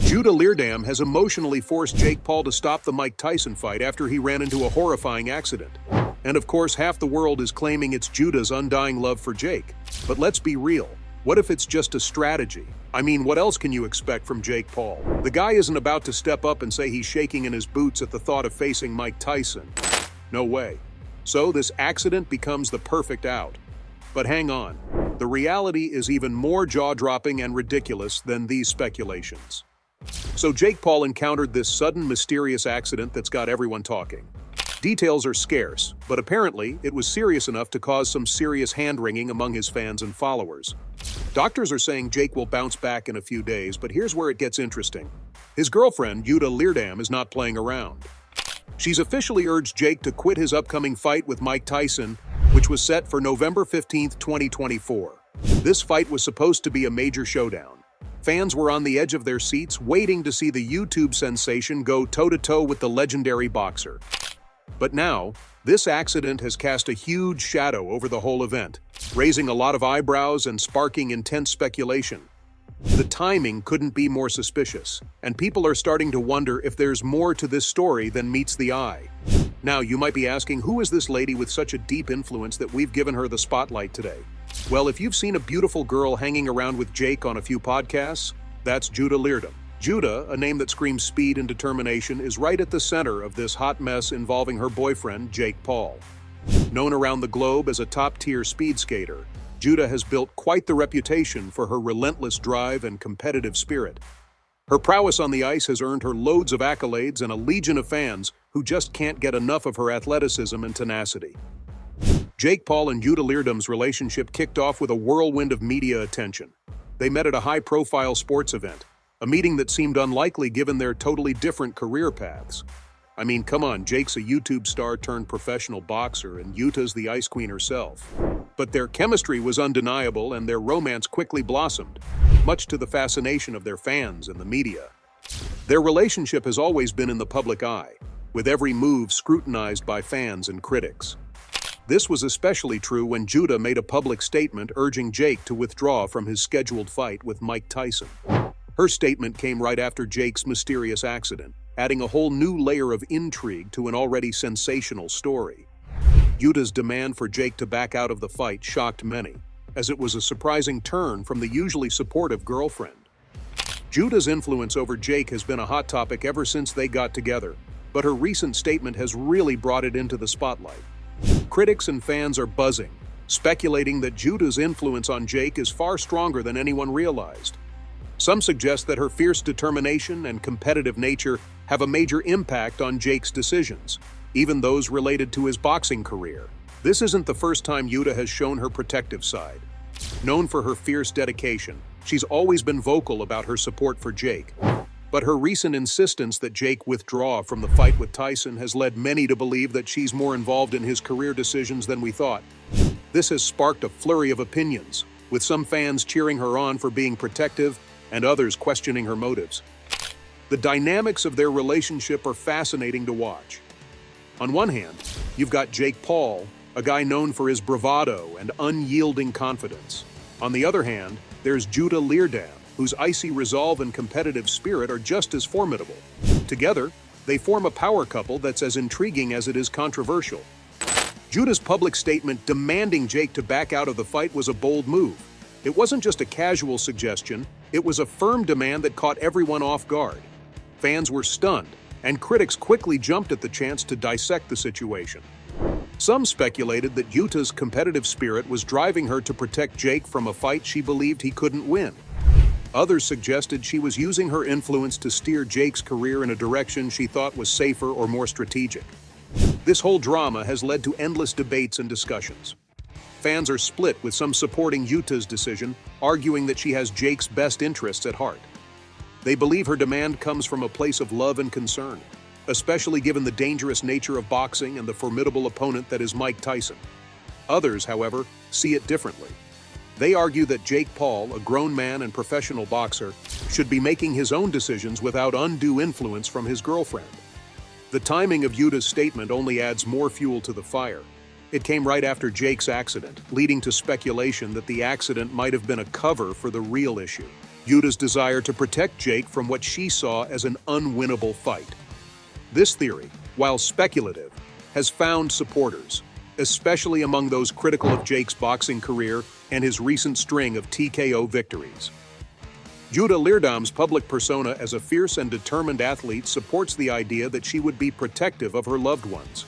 Jutta Leerdam has emotionally forced Jake Paul to stop the Mike Tyson fight after he ran into a horrifying accident. And of course, half the world is claiming it's Jutta's undying love for Jake. But let's be real. What if it's just a strategy? I mean, what else can you expect from Jake Paul? The guy isn't about to step up and say he's shaking in his boots at the thought of facing Mike Tyson. No way. So this accident becomes the perfect out. But hang on. The reality is even more jaw-dropping and ridiculous than these speculations. So Jake Paul encountered this sudden, mysterious accident that's got everyone talking. Details are scarce, but apparently it was serious enough to cause some serious hand-wringing among his fans and followers. Doctors are saying Jake will bounce back in a few days, but here's where it gets interesting. His girlfriend, Jutta Leerdam, is not playing around. She's officially urged Jake to quit his upcoming fight with Mike Tyson, which was set for November 15, 2024. This fight was supposed to be a major showdown. Fans were on the edge of their seats, waiting to see the YouTube sensation go toe-to-toe with the legendary boxer. But now, this accident has cast a huge shadow over the whole event, raising a lot of eyebrows and sparking intense speculation. The timing couldn't be more suspicious, and people are starting to wonder if there's more to this story than meets the eye. Now, you might be asking, who is this lady with such a deep influence that we've given her the spotlight today? Well, if you've seen a beautiful girl hanging around with Jake on a few podcasts, that's Jutta Leerdam. Jutta, a name that screams speed and determination, is right at the center of this hot mess involving her boyfriend, Jake Paul. Known around the globe as a top-tier speed skater, Jutta has built quite the reputation for her relentless drive and competitive spirit. Her prowess on the ice has earned her loads of accolades and a legion of fans who just can't get enough of her athleticism and tenacity. Jake Paul and Jutta Leerdam's relationship kicked off with a whirlwind of media attention. They met at a high-profile sports event, a meeting that seemed unlikely given their totally different career paths. I mean, come on, Jake's a YouTube star turned professional boxer and Jutta's the ice queen herself. But their chemistry was undeniable and their romance quickly blossomed, much to the fascination of their fans and the media. Their relationship has always been in the public eye, with every move scrutinized by fans and critics. This was especially true when Jutta made a public statement urging Jake to withdraw from his scheduled fight with Mike Tyson. Her statement came right after Jake's mysterious accident, adding a whole new layer of intrigue to an already sensational story. Jutta's demand for Jake to back out of the fight shocked many, as it was a surprising turn from the usually supportive girlfriend. Jutta's influence over Jake has been a hot topic ever since they got together, but her recent statement has really brought it into the spotlight. Critics and fans are buzzing, speculating that Jutta's influence on Jake is far stronger than anyone realized. Some suggest that her fierce determination and competitive nature have a major impact on Jake's decisions, even those related to his boxing career. This isn't the first time Jutta has shown her protective side. Known for her fierce dedication, she's always been vocal about her support for Jake. But her recent insistence that Jake withdraw from the fight with Tyson has led many to believe that she's more involved in his career decisions than we thought. This has sparked a flurry of opinions, with some fans cheering her on for being protective and others questioning her motives. The dynamics of their relationship are fascinating to watch. On one hand, you've got Jake Paul, a guy known for his bravado and unyielding confidence. On the other hand, there's Jutta Leerdam, whose icy resolve and competitive spirit are just as formidable. Together, they form a power couple that's as intriguing as it is controversial. Jutta's public statement demanding Jake to back out of the fight was a bold move. It wasn't just a casual suggestion, it was a firm demand that caught everyone off guard. Fans were stunned, and critics quickly jumped at the chance to dissect the situation. Some speculated that Jutta's competitive spirit was driving her to protect Jake from a fight she believed he couldn't win. Others suggested she was using her influence to steer Jake's career in a direction she thought was safer or more strategic. This whole drama has led to endless debates and discussions. Fans are split, with some supporting Jutta's decision, arguing that she has Jake's best interests at heart. They believe her demand comes from a place of love and concern, especially given the dangerous nature of boxing and the formidable opponent that is Mike Tyson. Others, however, see it differently. They argue that Jake Paul, a grown man and professional boxer, should be making his own decisions without undue influence from his girlfriend. The timing of Jutta's statement only adds more fuel to the fire. It came right after Jake's accident, leading to speculation that the accident might have been a cover for the real issue. Jutta's desire to protect Jake from what she saw as an unwinnable fight. This theory, while speculative, has found supporters, especially among those critical of Jake's boxing career and his recent string of TKO victories. Jutta Leerdam's public persona as a fierce and determined athlete supports the idea that she would be protective of her loved ones.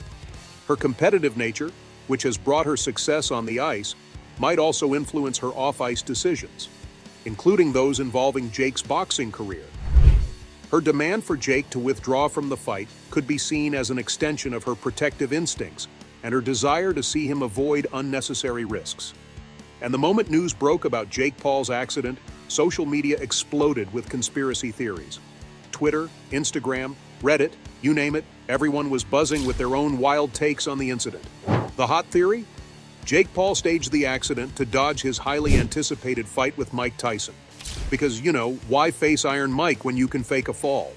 Her competitive nature, which has brought her success on the ice, might also influence her off-ice decisions, including those involving Jake's boxing career. Her demand for Jake to withdraw from the fight could be seen as an extension of her protective instincts and her desire to see him avoid unnecessary risks. And the moment news broke about Jake Paul's accident, social media exploded with conspiracy theories. Twitter, Instagram, Reddit, you name it, everyone was buzzing with their own wild takes on the incident. The hot theory? Jake Paul staged the accident to dodge his highly anticipated fight with Mike Tyson. Because, why face Iron Mike when you can fake a fall?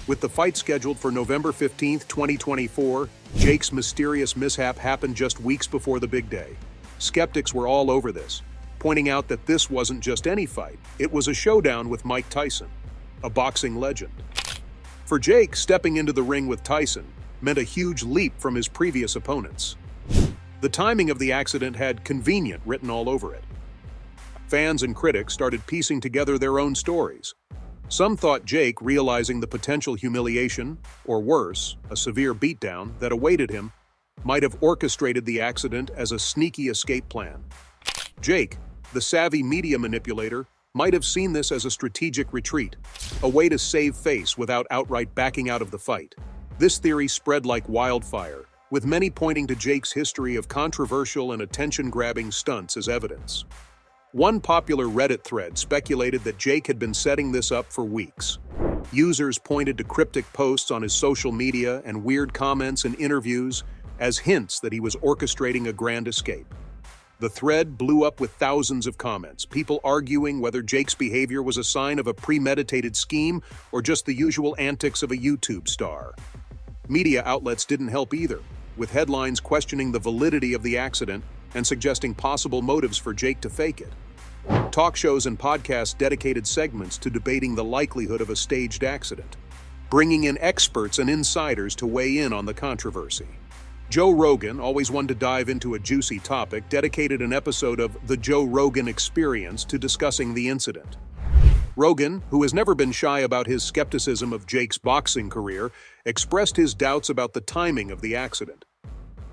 With the fight scheduled for November 15, 2024, Jake's mysterious mishap happened just weeks before the big day. Skeptics were all over this, pointing out that this wasn't just any fight, it was a showdown with Mike Tyson, a boxing legend. For Jake, stepping into the ring with Tyson meant a huge leap from his previous opponents. The timing of the accident had "convenient" written all over it. Fans and critics started piecing together their own stories. Some thought Jake, realizing the potential humiliation, or worse, a severe beatdown that awaited him, might have orchestrated the accident as a sneaky escape plan. Jake, the savvy media manipulator, might have seen this as a strategic retreat, a way to save face without outright backing out of the fight. This theory spread like wildfire, with many pointing to Jake's history of controversial and attention-grabbing stunts as evidence. One popular Reddit thread speculated that Jake had been setting this up for weeks. Users pointed to cryptic posts on his social media and weird comments in interviews as hints that he was orchestrating a grand escape. The thread blew up with thousands of comments, people arguing whether Jake's behavior was a sign of a premeditated scheme or just the usual antics of a YouTube star. Media outlets didn't help either, with headlines questioning the validity of the accident and suggesting possible motives for Jake to fake it. Talk shows and podcasts dedicated segments to debating the likelihood of a staged accident, bringing in experts and insiders to weigh in on the controversy. Joe Rogan, always one to dive into a juicy topic, dedicated an episode of The Joe Rogan Experience to discussing the incident. Rogan, who has never been shy about his skepticism of Jake's boxing career, expressed his doubts about the timing of the accident.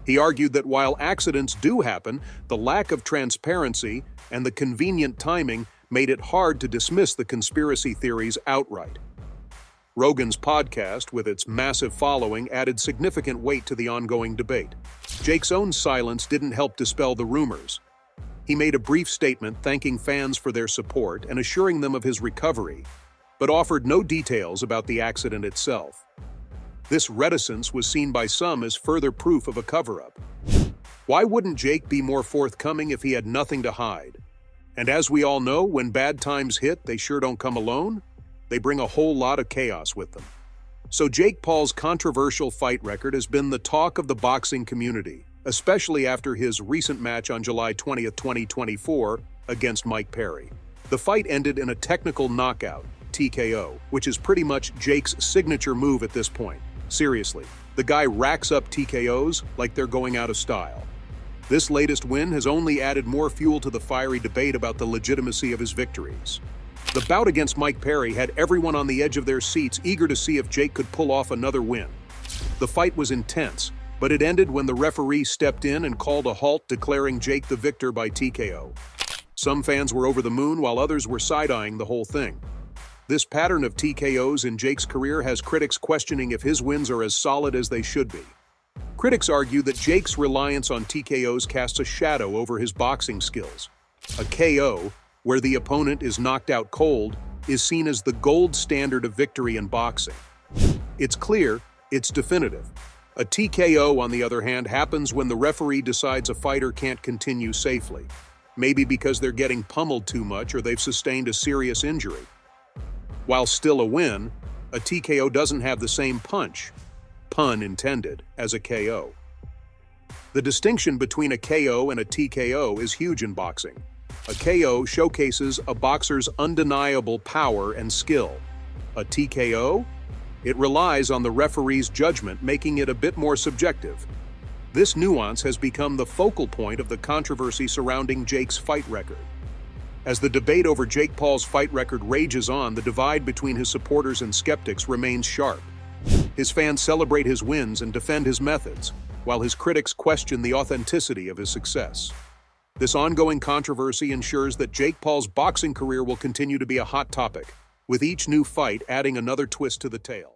He argued that while accidents do happen, the lack of transparency and the convenient timing made it hard to dismiss the conspiracy theories outright. Rogan's podcast, with its massive following, added significant weight to the ongoing debate. Jake's own silence didn't help dispel the rumors. He made a brief statement thanking fans for their support and assuring them of his recovery, but offered no details about the accident itself. This reticence was seen by some as further proof of a cover-up. Why wouldn't Jake be more forthcoming if he had nothing to hide? And as we all know, when bad times hit, they sure don't come alone. They bring a whole lot of chaos with them. So Jake Paul's controversial fight record has been the talk of the boxing community, especially after his recent match on July 20, 2024, against Mike Perry. The fight ended in a technical knockout, TKO, which is pretty much Jake's signature move at this point. Seriously, the guy racks up TKOs like they're going out of style. This latest win has only added more fuel to the fiery debate about the legitimacy of his victories. The bout against Mike Perry had everyone on the edge of their seats, eager to see if Jake could pull off another win. The fight was intense, but it ended when the referee stepped in and called a halt, declaring Jake the victor by TKO. Some fans were over the moon, while others were side-eyeing the whole thing. This pattern of TKOs in Jake's career has critics questioning if his wins are as solid as they should be. Critics argue that Jake's reliance on TKOs casts a shadow over his boxing skills. A KO, where the opponent is knocked out cold, is seen as the gold standard of victory in boxing. It's clear, it's definitive. A TKO, on the other hand, happens when the referee decides a fighter can't continue safely, maybe because they're getting pummeled too much or they've sustained a serious injury. While still a win, a TKO doesn't have the same punch, pun intended, as a KO. The distinction between a KO and a TKO is huge in boxing. A KO showcases a boxer's undeniable power and skill. A TKO? It relies on the referee's judgment, making it a bit more subjective. This nuance has become the focal point of the controversy surrounding Jake's fight record. As the debate over Jake Paul's fight record rages on, the divide between his supporters and skeptics remains sharp. His fans celebrate his wins and defend his methods, while his critics question the authenticity of his success. This ongoing controversy ensures that Jake Paul's boxing career will continue to be a hot topic, with each new fight adding another twist to the tale.